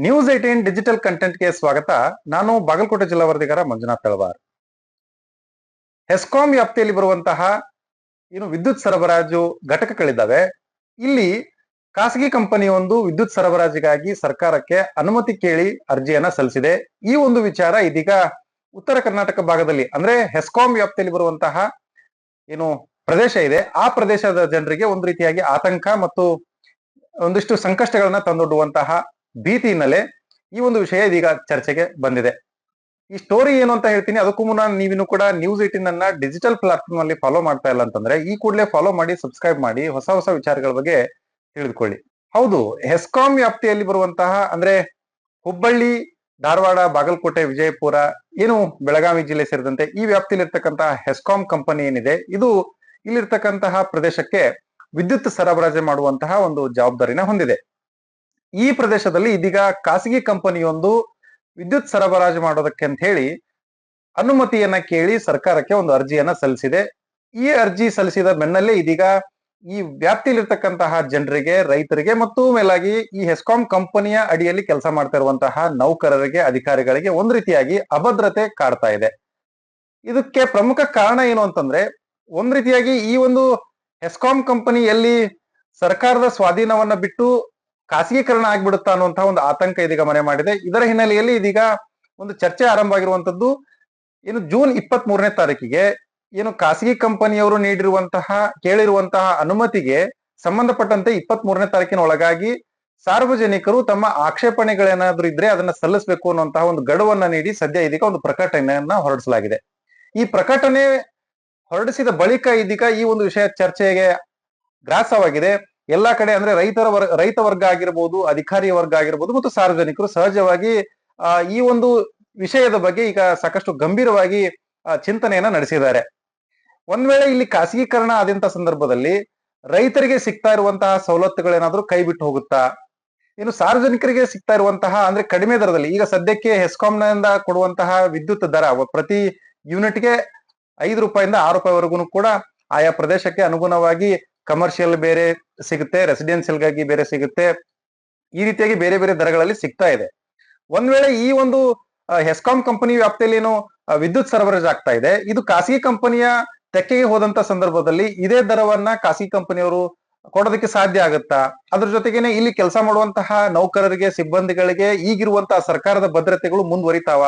News 18 digital ಕಂಟೆಂಟ್ಗೆ ಸ್ವಾಗತ. ನಾನು ಬಾಗಲಕೋಟೆ ಜಿಲ್ಲಾ ವರದಿಗಾರ ಮಂಜುನಾಥ್ ತಳವಾರ್. ಹೆಸ್ಕಾಂ ವ್ಯಾಪ್ತಿಯಲ್ಲಿ ಬರುವಂತಹ ವಿದ್ಯುತ್ ಸರಬರಾಜು ಘಟಕಗಳಿದ್ದಾವೆ. ಇಲ್ಲಿ ಖಾಸಗಿ ಕಂಪನಿಯೊಂದು ವಿದ್ಯುತ್ ಸರಬರಾಜಿಗಾಗಿ ಸರ್ಕಾರಕ್ಕೆ ಅನುಮತಿ ಕೇಳಿ ಅರ್ಜಿಯನ್ನ ಸಲ್ಲಿಸಿದೆ. ಈ ಒಂದು ವಿಚಾರ ಇದೀಗ ಉತ್ತರ ಕರ್ನಾಟಕ ಭಾಗದಲ್ಲಿ ಅಂದ್ರೆ ಹೆಸ್ಕಾಂ ವ್ಯಾಪ್ತಿಯಲ್ಲಿ ಬರುವಂತಹ ಪ್ರದೇಶ ಇದೆ, ಆ ಪ್ರದೇಶದ ಜನರಿಗೆ ಒಂದು ರೀತಿಯಾಗಿ ಆತಂಕ ಮತ್ತು ಒಂದಿಷ್ಟು ಸಂಕಷ್ಟಗಳನ್ನ ತಂದೊಡ್ಡುವಂತಹ ಭೀತಿ ಹಿನ್ನೆಲೆ ಈ ಒಂದು ವಿಷಯ ಇದೀಗ ಚರ್ಚೆಗೆ ಬಂದಿದೆ. ಈ ಸ್ಟೋರಿ ಏನು ಅಂತ ಹೇಳ್ತೀನಿ. ಅದಕ್ಕೂ ಮುನ್ನ ನೀವಿನ್ನು ಕೂಡ ನ್ಯೂಸ್ 18 ಅನ್ನ ಡಿಜಿಟಲ್ ಪ್ಲಾಟ್ಫಾರ್ಮ್ ಅಲ್ಲಿ ಫಾಲೋ ಮಾಡ್ತಾ ಇಲ್ಲ ಅಂತಂದ್ರೆ ಈ ಕೂಡಲೇ ಫಾಲೋ ಮಾಡಿ, ಸಬ್ಸ್ಕ್ರೈಬ್ ಮಾಡಿ, ಹೊಸ ಹೊಸ ವಿಚಾರಗಳ ಬಗ್ಗೆ ತಿಳಿದುಕೊಳ್ಳಿ. ಹೌದು, ಹೆಸ್ಕಾಂ ವ್ಯಾಪ್ತಿಯಲ್ಲಿ ಬರುವಂತಹ ಅಂದ್ರೆ ಹುಬ್ಬಳ್ಳಿ, ಧಾರವಾಡ, ಬಾಗಲಕೋಟೆ, ವಿಜಯಪುರ, ಬೆಳಗಾವಿ ಜಿಲ್ಲೆ ಸೇರಿದಂತೆ ಈ ವ್ಯಾಪ್ತಿಯಲ್ಲಿ ಇರ್ತಕ್ಕಂತಹ ಹೆಸ್ಕಾಂ ಕಂಪನಿ ಏನಿದೆ, ಇದು ಇಲ್ಲಿರ್ತಕ್ಕಂತಹ ಪ್ರದೇಶಕ್ಕೆ ವಿದ್ಯುತ್ ಸರಬರಾಜು ಮಾಡುವಂತಹ ಒಂದು ಜವಾಬ್ದಾರಿನ ಹೊಂದಿದೆ. ಈ ಪ್ರದೇಶದಲ್ಲಿ ಇದೀಗ ಖಾಸಗಿ ಕಂಪನಿಯೊಂದು ವಿದ್ಯುತ್ ಸರಬರಾಜು ಮಾಡೋದಕ್ಕೆ ಅಂತ ಹೇಳಿ ಅನುಮತಿಯನ್ನ ಕೇಳಿ ಸರ್ಕಾರಕ್ಕೆ ಒಂದು ಅರ್ಜಿಯನ್ನ ಸಲ್ಲಿಸಿದೆ. ಈ ಅರ್ಜಿ ಸಲ್ಲಿಸಿದ ಬೆನ್ನಲ್ಲೇ ಇದೀಗ ಈ ವ್ಯಾಪ್ತಿಯಲ್ಲಿರ್ತಕ್ಕಂತಹ ಜನರಿಗೆ, ರೈತರಿಗೆ ಮತ್ತು ಮೇಲಾಗಿ ಈ ಹೆಸ್ಕಾಂ ಕಂಪನಿಯ ಅಡಿಯಲ್ಲಿ ಕೆಲಸ ಮಾಡ್ತಾ ಇರುವಂತಹ ನೌಕರರಿಗೆ, ಅಧಿಕಾರಿಗಳಿಗೆ ಒಂದ್ ರೀತಿಯಾಗಿ ಅಭದ್ರತೆ ಕಾಡ್ತಾ ಇದೆ. ಇದಕ್ಕೆ ಪ್ರಮುಖ ಕಾರಣ ಏನು ಅಂತಂದ್ರೆ, ಒಂದ್ ರೀತಿಯಾಗಿ ಈ ಒಂದು ಹೆಸ್ಕಾಂ ಕಂಪನಿಯಲ್ಲಿ ಸರ್ಕಾರದ ಸ್ವಾಧೀನವನ್ನ ಬಿಟ್ಟು ಖಾಸಗೀಕರಣ ಆಗ್ಬಿಡುತ್ತಾ ಅನ್ನುವಂತಹ ಒಂದು ಆತಂಕ ಇದೀಗ ಮನೆ ಮಾಡಿದೆ. ಇದರ ಹಿನ್ನೆಲೆಯಲ್ಲಿ ಇದೀಗ ಒಂದು ಚರ್ಚೆ ಆರಂಭ ಆಗಿರುವಂತದ್ದು ಜೂನ್ 23ನೇ ತಾರೀಕಿಗೆ ಖಾಸಗಿ ಕಂಪನಿಯವರು ಕೇಳಿರುವಂತಹ ಅನುಮತಿಗೆ ಸಂಬಂಧಪಟ್ಟಂತೆ 23ನೇ ತಾರೀಕಿನ ಒಳಗಾಗಿ ಸಾರ್ವಜನಿಕರು ತಮ್ಮ ಆಕ್ಷೇಪಣೆಗಳೇನಾದ್ರೂ ಇದ್ರೆ ಅದನ್ನ ಸಲ್ಲಿಸಬೇಕು ಅನ್ನುವಂತಹ ಒಂದು ಗಡುವನ್ನ ನೀಡಿ ಸದ್ಯ ಇದೀಗ ಒಂದು ಪ್ರಕಟಣೆಯನ್ನ ಹೊರಡಿಸಲಾಗಿದೆ. ಈ ಪ್ರಕಟಣೆ ಹೊರಡಿಸಿದ ಬಳಿಕ ಇದೀಗ ಈ ಒಂದು ವಿಷಯ ಚರ್ಚೆಗೆ ಗ್ರಾಸವಾಗಿದೆ. ಎಲ್ಲಾ ಕಡೆ ಅಂದ್ರೆ ರೈತ ವರ್ಗ ಆಗಿರ್ಬೋದು, ಅಧಿಕಾರಿ ವರ್ಗ ಆಗಿರ್ಬೋದು ಮತ್ತು ಸಾರ್ವಜನಿಕರು ಸಹಜವಾಗಿ ಈ ಒಂದು ವಿಷಯದ ಬಗ್ಗೆ ಈಗ ಸಾಕಷ್ಟು ಗಂಭೀರವಾಗಿ ಚಿಂತನೆಯನ್ನ ನಡೆಸಿದ್ದಾರೆ. ಒಂದ್ ವೇಳೆ ಇಲ್ಲಿ ಖಾಸಗೀಕರಣ ಆದಂತ ಸಂದರ್ಭದಲ್ಲಿ ರೈತರಿಗೆ ಸಿಗ್ತಾ ಇರುವಂತಹ ಸವಲತ್ತುಗಳೇನಾದ್ರೂ ಕೈ ಬಿಟ್ಟು ಹೋಗುತ್ತಾ, ಸಾರ್ವಜನಿಕರಿಗೆ ಸಿಗ್ತಾ ಇರುವಂತಹ ಅಂದ್ರೆ ಕಡಿಮೆ ದರದಲ್ಲಿ ಈಗ ಸದ್ಯಕ್ಕೆ ಹೆಸ್ಕಾಂನಿಂದ ಕೊಡುವಂತಹ ವಿದ್ಯುತ್ ದರ ಪ್ರತಿ ಯೂನಿಟ್ಗೆ 5 ರೂಪಾಯಿಂದ 6 ರೂಪಾಯಿವರೆಗೂ ಕೂಡ ಆಯಾ ಪ್ರದೇಶಕ್ಕೆ ಅನುಗುಣವಾಗಿ ಕಮರ್ಷಿಯಲ್ ಬೇರೆ ಸಿಗುತ್ತೆ, ರೆಸಿಡೆನ್ಸಿಯಲ್ ಗಾಗಿ ಬೇರೆ ಸಿಗುತ್ತೆ. ಈ ರೀತಿಯಾಗಿ ಬೇರೆ ಬೇರೆ ದರಗಳಲ್ಲಿ ಸಿಗ್ತಾ ಇದೆ. ಒಂದ್ ವೇಳೆ ಈ ಒಂದು ಹೆಸ್ಕಾಂ ಕಂಪನಿ ವ್ಯಾಪ್ತಿಯಲ್ಲಿ ವಿದ್ಯುತ್ ಸರಬರಾಜು ಆಗ್ತಾ ಇದೆ, ಇದು ಖಾಸಗಿ ಕಂಪನಿಯ ತೆಕ್ಕೆಗೆ ಹೋದಂತ ಸಂದರ್ಭದಲ್ಲಿ ಇದೇ ದರವನ್ನ ಖಾಸಗಿ ಕಂಪನಿಯವರು ಕೊಡೋದಕ್ಕೆ ಸಾಧ್ಯ ಆಗುತ್ತಾ? ಅದ್ರ ಜೊತೆಗೇನೆ ಇಲ್ಲಿ ಕೆಲಸ ಮಾಡುವಂತಹ ನೌಕರರಿಗೆ, ಸಿಬ್ಬಂದಿಗಳಿಗೆ ಈಗಿರುವಂತಹ ಸರ್ಕಾರದ ಭದ್ರತೆಗಳು ಮುಂದುವರಿತಾವ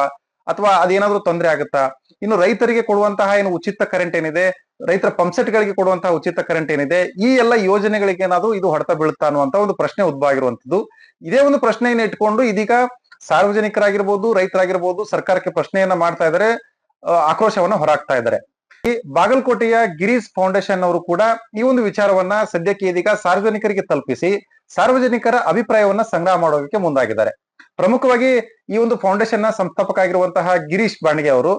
ಅಥವಾ ಅದೇನಾದ್ರೂ ತೊಂದರೆ ಆಗುತ್ತಾ? ಇನ್ನು ರೈತರಿಗೆ ಕೊಡುವಂತಹ ಉಚಿತ ಕರೆಂಟ್ ಏನಿದೆ, ರೈತರ ಪಂಪ್ಸೆಟ್ ಗಳಿಗೆ ಕೊಡುವಂತಹ ಉಚಿತ ಕರೆಂಟ್ ಏನಿದೆ, ಈ ಎಲ್ಲ ಯೋಜನೆಗಳಿಗೆ ಏನಾದ್ರೂ ಇದು ಹೊಡೆತ ಬೀಳುತ್ತಾ ಅನ್ನುವಂತ ಒಂದು ಪ್ರಶ್ನೆ ಉದ್ಭವ ಆಗಿರುವಂತದ್ದು. ಇದೇ ಒಂದು ಪ್ರಶ್ನೆಯನ್ನು ಇಟ್ಕೊಂಡು ಇದೀಗ ಸಾರ್ವಜನಿಕರಾಗಿರ್ಬೋದು, ರೈತರಾಗಿರ್ಬೋದು ಸರ್ಕಾರಕ್ಕೆ ಪ್ರಶ್ನೆಯನ್ನ ಮಾಡ್ತಾ ಇದ್ದಾರೆ, ಆಕ್ರೋಶವನ್ನ ಹೊರಹಾಕ್ತಾ ಇದ್ದಾರೆ. ಈ ಬಾಗಲಕೋಟೆಯ ಗಿರೀಶ್ ಫೌಂಡೇಶನ್ ಅವರು ಕೂಡ ಈ ಒಂದು ವಿಚಾರವನ್ನ ಸದ್ಯಕ್ಕೆ ಇದೀಗ ಸಾರ್ವಜನಿಕರಿಗೆ ತಲುಪಿಸಿ ಸಾರ್ವಜನಿಕರ ಅಭಿಪ್ರಾಯವನ್ನ ಸಂಗ್ರಹ ಮಾಡೋದಕ್ಕೆ ಮುಂದಾಗಿದ್ದಾರೆ. ಪ್ರಮುಖವಾಗಿ ಈ ಒಂದು ಫೌಂಡೇಶನ್ ನ ಸಂಸ್ಥಾಪಕ ಆಗಿರುವಂತಹ ಗಿರೀಶ್ ಬಾಂಡ್ಗೆ ಅವರು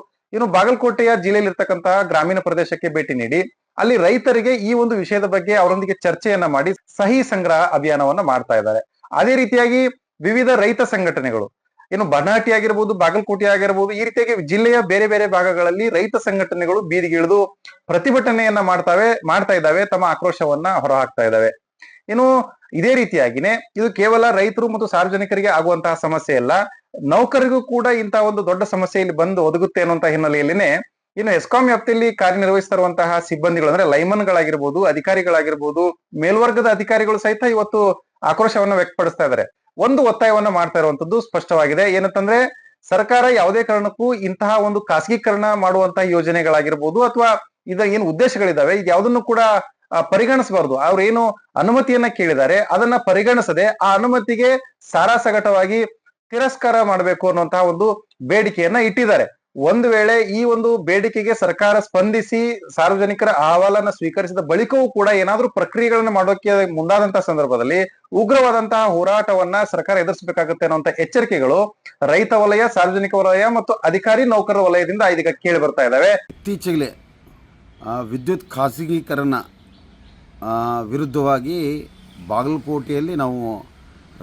ಬಾಗಲಕೋಟೆಯ ಜಿಲ್ಲೆಯಲ್ಲಿ ಇರ್ತಕ್ಕಂತಹ ಗ್ರಾಮೀಣ ಪ್ರದೇಶಕ್ಕೆ ಭೇಟಿ ನೀಡಿ ಅಲ್ಲಿ ರೈತರಿಗೆ ಈ ಒಂದು ವಿಷಯದ ಬಗ್ಗೆ ಅವರೊಂದಿಗೆ ಚರ್ಚೆಯನ್ನ ಮಾಡಿ ಸಹಿ ಸಂಗ್ರಹ ಅಭಿಯಾನವನ್ನ ಮಾಡ್ತಾ ಇದ್ದಾರೆ. ಅದೇ ರೀತಿಯಾಗಿ ವಿವಿಧ ರೈತ ಸಂಘಟನೆಗಳು ಬನಾಟಿ ಆಗಿರ್ಬೋದು, ಬಾಗಲಕೋಟೆ ಆಗಿರ್ಬೋದು, ಈ ರೀತಿಯಾಗಿ ಜಿಲ್ಲೆಯ ಬೇರೆ ಬೇರೆ ಭಾಗಗಳಲ್ಲಿ ರೈತ ಸಂಘಟನೆಗಳು ಬೀದಿಗಿಳಿದು ಪ್ರತಿಭಟನೆಯನ್ನ ಮಾಡ್ತಾ ಇದ್ದಾವೆ, ತಮ್ಮ ಆಕ್ರೋಶವನ್ನ ಹೊರಹಾಕ್ತಾ ಇದ್ದಾವೆ. ಇದೇ ರೀತಿಯಾಗಿನೇ ಇದು ಕೇವಲ ರೈತರು ಮತ್ತು ಸಾರ್ವಜನಿಕರಿಗೆ ಆಗುವಂತಹ ಸಮಸ್ಯೆ ಅಲ್ಲ, ನೌಕರಿಗೂ ಕೂಡ ಇಂತಹ ಒಂದು ದೊಡ್ಡ ಸಮಸ್ಯೆ ಇಲ್ಲಿ ಬಂದು ಒದಗುತ್ತೆ ಅನ್ನುವಂತ ಹಿನ್ನೆಲೆಯಲ್ಲಿನೇ ಹೆಸ್ಕಾಂ ವ್ಯಾಪ್ತಿಯಲ್ಲಿ ಕಾರ್ಯನಿರ್ವಹಿಸ್ತಾ ಇರುವಂತಹ ಸಿಬ್ಬಂದಿಗಳು ಅಂದ್ರೆ ಲೈಮನ್ ಗಳಾಗಿರ್ಬೋದು, ಅಧಿಕಾರಿಗಳಾಗಿರ್ಬೋದು, ಮೇಲ್ವರ್ಗದ ಅಧಿಕಾರಿಗಳು ಸಹಿತ ಇವತ್ತು ಆಕ್ರೋಶವನ್ನ ವ್ಯಕ್ತಪಡಿಸ್ತಾ ಇದ್ದಾರೆ. ಒಂದು ಒತ್ತಾಯವನ್ನ ಮಾಡ್ತಾ ಇರುವಂತದ್ದು ಸ್ಪಷ್ಟವಾಗಿದೆ. ಏನಂತಂದ್ರೆ ಸರ್ಕಾರ ಯಾವುದೇ ಕಾರಣಕ್ಕೂ ಇಂತಹ ಒಂದು ಖಾಸಗೀಕರಣ ಮಾಡುವಂತಹ ಯೋಜನೆಗಳಾಗಿರ್ಬೋದು ಅಥವಾ ಇದ ಉದ್ದೇಶಗಳಿದಾವೆ, ಇದು ಯಾವುದನ್ನು ಕೂಡ ಪರಿಗಣಿಸಬಾರ್ದು. ಅವ್ರೇನು ಅನುಮತಿಯನ್ನ ಕೇಳಿದ್ದಾರೆ ಅದನ್ನ ಪರಿಗಣಿಸದೆ ಆ ಅನುಮತಿಗೆ ಸಾರಾಸಗಟವಾಗಿ ತಿರಸ್ಕಾರ ಮಾಡಬೇಕು ಅನ್ನುವಂತಹ ಒಂದು ಬೇಡಿಕೆಯನ್ನ ಇಟ್ಟಿದ್ದಾರೆ. ಒಂದು ವೇಳೆ ಈ ಒಂದು ಬೇಡಿಕೆಗೆ ಸರ್ಕಾರ ಸ್ಪಂದಿಸಿ ಸಾರ್ವಜನಿಕರ ಅಹವಾಲನ್ನ ಸ್ವೀಕರಿಸಿದ ಬಳಿಕವೂ ಕೂಡ ಏನಾದ್ರೂ ಪ್ರಕ್ರಿಯೆಗಳನ್ನ ಮಾಡೋಕೆ ಮುಂದಾದಂತಹ ಸಂದರ್ಭದಲ್ಲಿ ಉಗ್ರವಾದಂತಹ ಹೋರಾಟವನ್ನ ಸರ್ಕಾರ ಎದುರಿಸಬೇಕಾಗುತ್ತೆ ಅನ್ನುವಂತ ಎಚ್ಚರಿಕೆಗಳು ರೈತ ವಲಯ, ಸಾರ್ವಜನಿಕ ವಲಯ ಮತ್ತು ಅಧಿಕಾರಿ ನೌಕರರ ವಲಯದಿಂದ ಇದೀಗ ಕೇಳಿ ಬರ್ತಾ ಇದ್ದಾವೆ. ಇತ್ತೀಚೆಗೆ ವಿದ್ಯುತ್ ಖಾಸಗೀಕರಣ ವಿರುದ್ಧವಾಗಿ ಬಾಗಲಕೋಟೆಯಲ್ಲಿ ನಾವು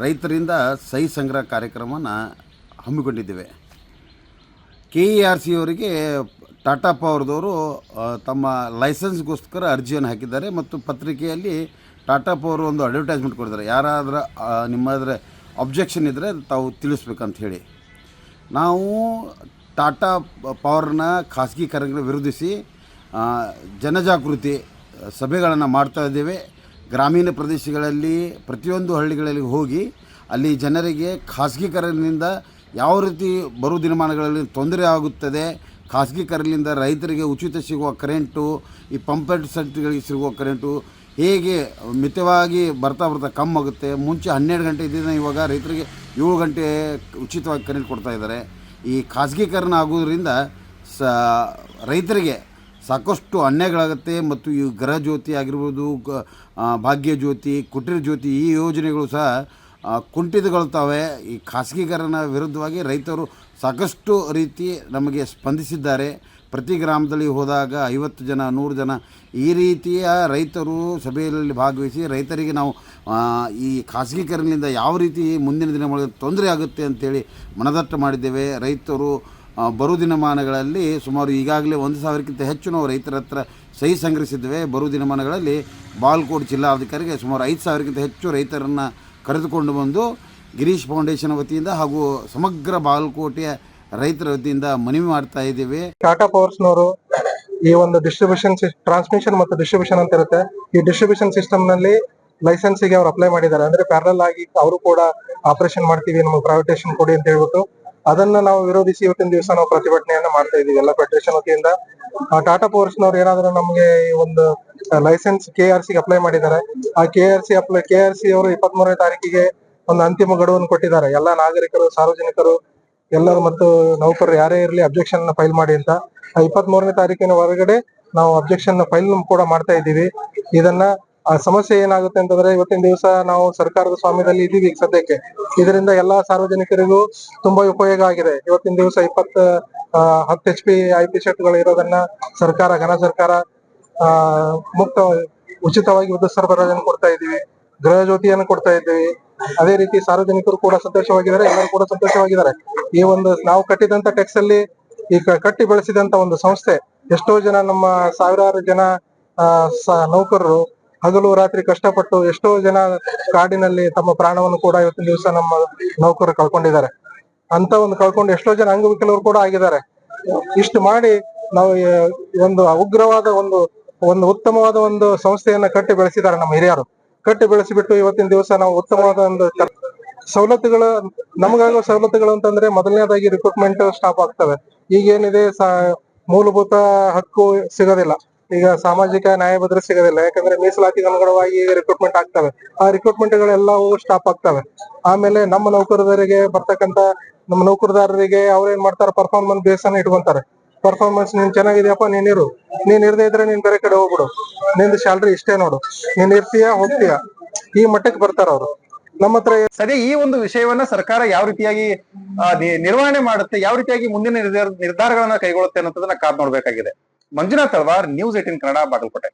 ರೈತರಿಂದ ಸಹಿ ಸಂಗ್ರಹ ಕಾರ್ಯಕ್ರಮನ ಹಮ್ಮಿಕೊಂಡಿದ್ದೇವೆ. KERC ಅವರಿಗೆ ಟಾಟಾ ಪವರ್ದವರು ತಮ್ಮ ಲೈಸೆನ್ಸ್ಗೋಸ್ಕರ ಅರ್ಜಿಯನ್ನು ಹಾಕಿದ್ದಾರೆ ಮತ್ತು ಪತ್ರಿಕೆಯಲ್ಲಿ ಟಾಟಾ ಪವರ್ ಒಂದು ಅಡ್ವರ್ಟೈಸ್ಮೆಂಟ್ ಕೊಡಿದ್ದಾರೆ. ಯಾರಾದರೂ ನಿಮ್ಮ ಅಬ್ಜೆಕ್ಷನ್ ಇದ್ದರೆ ತಾವು ತಿಳಿಸ್ಬೇಕಂತ ಹೇಳಿ ನಾವು ಟಾಟಾ ಪವರ್ನ ಖಾಸಗೀಕರಣ ವಿರೋಧಿಸಿ ಜನಜಾಗೃತಿ ಸಭೆಗಳನ್ನು ಮಾಡ್ತಾ ಇದ್ದೇವೆ. ಗ್ರಾಮೀಣ ಪ್ರದೇಶಗಳಲ್ಲಿ ಪ್ರತಿಯೊಂದು ಹಳ್ಳಿಗಳಲ್ಲಿ ಹೋಗಿ ಅಲ್ಲಿ ಜನರಿಗೆ ಖಾಸಗೀಕರಣದಿಂದ ಯಾವ ರೀತಿ ಬರೋ ದಿನಮಾನಗಳಲ್ಲಿ ತೊಂದರೆ ಆಗುತ್ತದೆ, ಖಾಸಗೀಕರಣದಿಂದ ರೈತರಿಗೆ ಉಚಿತ ಸಿಗುವ ಕರೆಂಟು, ಈ ಪಂಪ್ ಸೆಟ್ಗಳಿಗೆ ಸಿಗುವ ಕರೆಂಟು ಹೇಗೆ ಮಿತವಾಗಿ ಬರ್ತಾ ಕಮ್ಮಾಗುತ್ತೆ. ಮುಂಚೆ 12 ಗಂಟೆ ಇದ್ದಿದ್ದು ಇವಾಗ ರೈತರಿಗೆ 7 ಗಂಟೆ ಉಚಿತವಾಗಿ ಕರೆಂಟ್ ಕೊಡ್ತಾ ಇದ್ದಾರೆ. ಈ ಖಾಸಗೀಕರಣ ಆಗೋದ್ರಿಂದ ರೈತರಿಗೆ ಸಾಕಷ್ಟು ಅನ್ಯಾಯಗಳಾಗುತ್ತೆ. ಮತ್ತು ಈ ಗೃಹ ಜ್ಯೋತಿ ಆಗಿರ್ಬೋದು, ಭಾಗ್ಯ ಜ್ಯೋತಿ, ಕುಟೀರ ಜ್ಯೋತಿ ಈ ಯೋಜನೆಗಳು ಸಹ ಕುಂಠಿತಗೊಳ್ತವೆ. ಈ ಖಾಸಗೀಕರಣ ವಿರುದ್ಧವಾಗಿ ರೈತರು ಸಾಕಷ್ಟು ರೀತಿ ನಮಗೆ ಸ್ಪಂದಿಸಿದ್ದಾರೆ. ಪ್ರತಿ ಗ್ರಾಮದಲ್ಲಿ ಹೋದಾಗ 50 ಜನ 100 ಜನ ಈ ರೀತಿಯ ರೈತರು ಸಭೆಯಲ್ಲಿ ಭಾಗವಹಿಸಿ ರೈತರಿಗೆ ನಾವು ಈ ಖಾಸಗೀಕರಣದಿಂದ ಯಾವ ರೀತಿ ಮುಂದಿನ ದಿನಗಳಲ್ಲಿ ತೊಂದರೆ ಆಗುತ್ತೆ ಅಂತೇಳಿ ಮನದಟ್ಟು ಮಾಡಿದ್ದೇವೆ. ರೈತರು ಬರೋ ದಿನಮಾನಗಳಲ್ಲಿ ಸುಮಾರು ಈಗಾಗಲೇ 1,000ಕ್ಕಿಂತ ಹೆಚ್ಚು ನಾವು ರೈತರ ಹತ್ರ ಸಹಿ ಸಂಗ್ರಹಿಸಿದ್ದೇವೆ. ಬರೋ ದಿನಮಾನಗಳಲ್ಲಿ ಬಾಗಲಕೋಟೆ ಜಿಲ್ಲಾಧಿಕಾರಿಗೆ ಸುಮಾರು 5,000ಕ್ಕಿಂತ ಹೆಚ್ಚು ರೈತರನ್ನು ಕರೆದುಕೊಂಡು ಬಂದು ಗಿರೀಶ್ ಫೌಂಡೇಶನ್ ವತಿಯಿಂದ ಹಾಗೂ ಸಮಗ್ರ ಬಾಗಲಕೋಟೆಯ ರೈತರ ವತಿಯಿಂದ ಮನವಿ ಮಾಡ್ತಾ ಇದ್ದೇವೆ. ಟಾಟಾ ಪವರ್ಸ್ನವರು ಈ ಒಂದು ಟ್ರಾನ್ಸ್ಮಿಷನ್ ಮತ್ತು ಡಿಸ್ಟ್ರಿಬ್ಯೂಷನ್ ಅಂತ ಇರುತ್ತೆ. ಈ ಡಿಸ್ಟ್ರಿಬ್ಯೂಷನ್ ಸಿಸ್ಟಮ್ ನಲ್ಲಿ ಲೈಸೆನ್ಸಿಗೆ ಅವರು ಅಪ್ಲೈ ಮಾಡಿದ್ದಾರೆ. ಅಂದ್ರೆ ಪ್ಯಾರಲ್ ಆಗಿ ಅವರು ಕೂಡ ಆಪರೇಷನ್ ಮಾಡ್ತೀವಿ, ನಮಗೆ ಪ್ರೈವೇಟೇಷನ್ ಕೊಡಿ ಅಂತ ಹೇಳ್ಬಿಟ್ಟು ಅದನ್ನ ನಾವು ವಿರೋಧಿಸಿ ಇವತ್ತಿನ ದಿವಸ ನಾವು ಪ್ರತಿಭಟನೆಯನ್ನ ಮಾಡ್ತಾ ಇದೀವಿ ಎಲ್ಲ ಫೆಡರೇಷನ್ ವತಿಯಿಂದ. ಟಾಟಾ ಪವರ್ಸ್ನವ್ರು ಏನಾದ್ರು ನಮಗೆ ಒಂದು ಲೈಸೆನ್ಸ್ KRC ಗೆ ಅಪ್ಲೈ ಮಾಡಿದ್ದಾರೆ. ಆ KRC ಅವರು 23ನೇ ತಾರೀಕಿಗೆ ಒಂದು ಅಂತಿಮ ಗಡುವನ್ನು ಕೊಟ್ಟಿದ್ದಾರೆ. ಎಲ್ಲಾ ನಾಗರಿಕರು, ಸಾರ್ವಜನಿಕರು ಎಲ್ಲರೂ ಮತ್ತು ನೌಕರರು ಯಾರೇ ಇರಲಿ ಅಬ್ಜೆಕ್ಷನ್ ಫೈಲ್ ಮಾಡಿ ಅಂತ. 23ನೇ ತಾರೀಕಿನ ಹೊರಗಡೆ ನಾವು ಅಬ್ಜೆಕ್ಷನ್ ಫೈಲ್ ಕೂಡ ಮಾಡ್ತಾ ಇದ್ದೀವಿ. ಇದನ್ನ ಆ ಸಮಸ್ಯೆ ಏನಾಗುತ್ತೆ ಅಂತಂದ್ರೆ ಇವತ್ತಿನ ದಿವಸ ನಾವು ಸರ್ಕಾರದ ಸ್ವಾಮ್ಯದಲ್ಲಿ ಇದೀವಿ ಈಗ ಸದ್ಯಕ್ಕೆ. ಇದರಿಂದ ಎಲ್ಲಾ ಸಾರ್ವಜನಿಕರಿಗೂ ತುಂಬಾ ಉಪಯೋಗ ಆಗಿದೆ. ಇವತ್ತಿನ ದಿವಸ 10 HP IP ಸೆಟ್ಗಳು ಇರೋದನ್ನ ಘನ ಸರ್ಕಾರ ಮುಕ್ತ ಉಚಿತವಾಗಿ ವಿದ್ಯುತ್ ಸರಬರಾಜನ್ನು ಕೊಡ್ತಾ ಇದ್ದೀವಿ, ಗೃಹ ಜ್ಯೋತಿಯನ್ನು ಕೊಡ್ತಾ ಇದ್ದೀವಿ. ಅದೇ ರೀತಿ ಸಾರ್ವಜನಿಕರು ಕೂಡ ಸಂತೋಷವಾಗಿದ್ದಾರೆ, ಎಲ್ಲರೂ ಕೂಡ ಸಂತೋಷವಾಗಿದ್ದಾರೆ. ಈ ಒಂದು ನಾವು ಕಟ್ಟಿದಂತ ಟ್ಯಾಕ್ಸ್ ಅಲ್ಲಿ ಈ ಕಟ್ಟಿ ಬೆಳೆಸಿದಂತ ಒಂದು ಸಂಸ್ಥೆ ಎಷ್ಟೋ ಜನ ನಮ್ಮ ಸಾವಿರಾರು ಜನ ನೌಕರರು ಹಗಲು ರಾತ್ರಿ ಕಷ್ಟಪಟ್ಟು ಎಷ್ಟೋ ಜನ ಕಾಡಿನಲ್ಲಿ ತಮ್ಮ ಪ್ರಾಣವನ್ನು ಕೂಡ ಇವತ್ತಿನ ದಿವಸ ನಮ್ಮ ನೌಕರರು ಕಳ್ಕೊಂಡಿದ್ದಾರೆ. ಅಂತ ಒಂದು ಕಳ್ಕೊಂಡು ಎಷ್ಟೋ ಜನ ಅಂಗವಿಕಲರು ಕೂಡ ಆಗಿದ್ದಾರೆ. ಇಷ್ಟು ಮಾಡಿ ನಾವು ಒಂದು ಉಗ್ರವಾದ ಒಂದು ಉತ್ತಮವಾದ ಒಂದು ಸಂಸ್ಥೆಯನ್ನ ಕಟ್ಟಿ ಬೆಳೆಸಿದ್ದಾರೆ ನಮ್ಮ ಹಿರಿಯರು. ಕಟ್ಟಿ ಬೆಳೆಸಿಬಿಟ್ಟು ಇವತ್ತಿನ ದಿವಸ ನಾವು ಉತ್ತಮವಾದ ಒಂದು ಸವಲತ್ತುಗಳು ನಮಗಾಗೋ ಸವಲತ್ತುಗಳು ಅಂತಂದ್ರೆ ಮೊದಲನೇದಾಗಿ ರಿಕ್ರೂಟ್ಮೆಂಟ್ ಸ್ಟಾಪ್ ಆಗ್ತವೆ. ಈಗೇನಿದೆ ಮೂಲಭೂತ ಹಕ್ಕು ಸಿಗೋದಿಲ್ಲ, ಈಗ ಸಾಮಾಜಿಕ ನ್ಯಾಯ ಭದ್ರ ಸಿಗೋದಿಲ್ಲ. ಯಾಕಂದ್ರೆ ಮೀಸಲಾತಿಗೆ ಅನುಗುಣವಾಗಿ ರಿಕ್ರೂಟ್ಮೆಂಟ್ ಆಗ್ತವೆ. ಆ ರಿಕ್ರೂಟ್ಮೆಂಟ್ ಗಳೆಲ್ಲವೂ ಸ್ಟಾಪ್ ಆಗ್ತವೆ. ಆಮೇಲೆ ನಮ್ಮ ನೌಕರರಿಗೆ ಬರ್ತಕ್ಕಂತ ನಮ್ಮ ನೌಕರದಾರರಿಗೆ ಅವ್ರೇನ್ ಮಾಡ್ತಾರೆ, ಪರ್ಫಾರ್ಮೆನ್ಸ್ ಬೇಸ್ ಅನ್ನ ಇಟ್ಕೊಂತಾರೆ. ಪರ್ಫಾರ್ಮೆನ್ಸ್ ನೀನ್ ಚೆನ್ನಾಗಿದೆಯಪ್ಪ, ನೀನ್ ಇರದೇ ಇದ್ರೆ ನೀನ್ ಬೇರೆ ಕಡೆ ಹೋಗ್ಬಿಡು, ನಿಂದು ಸ್ಯಾಲ್ರಿ ಇಷ್ಟೇ ನೋಡು, ನೀನ್ ಇರ್ತೀಯಾ ಹೋಗ್ತೀಯಾ, ಈ ಮಟ್ಟಕ್ಕೆ ಬರ್ತಾರ ಅವರು ನಮ್ಮ ಹತ್ರ. ಸರಿ, ಈ ಒಂದು ವಿಷಯವನ್ನ ಸರ್ಕಾರ ಯಾವ ರೀತಿಯಾಗಿ ನಿರ್ವಹಣೆ ಮಾಡುತ್ತೆ, ಯಾವ ರೀತಿಯಾಗಿ ಮುಂದಿನ ನಿರ್ಧಾರಗಳನ್ನ ಕೈಗೊಳ್ಳುತ್ತೆ ಅನ್ನೋದನ್ನ ಕಾದ್ ನೋಡ್ಬೇಕಾಗಿದೆ. ಮಂಜುನಾಥ್ ಅಲ್ವಾರ್, News 18 ಕನ್ನಡ, ಬಾಗಲಕೋಟೆ.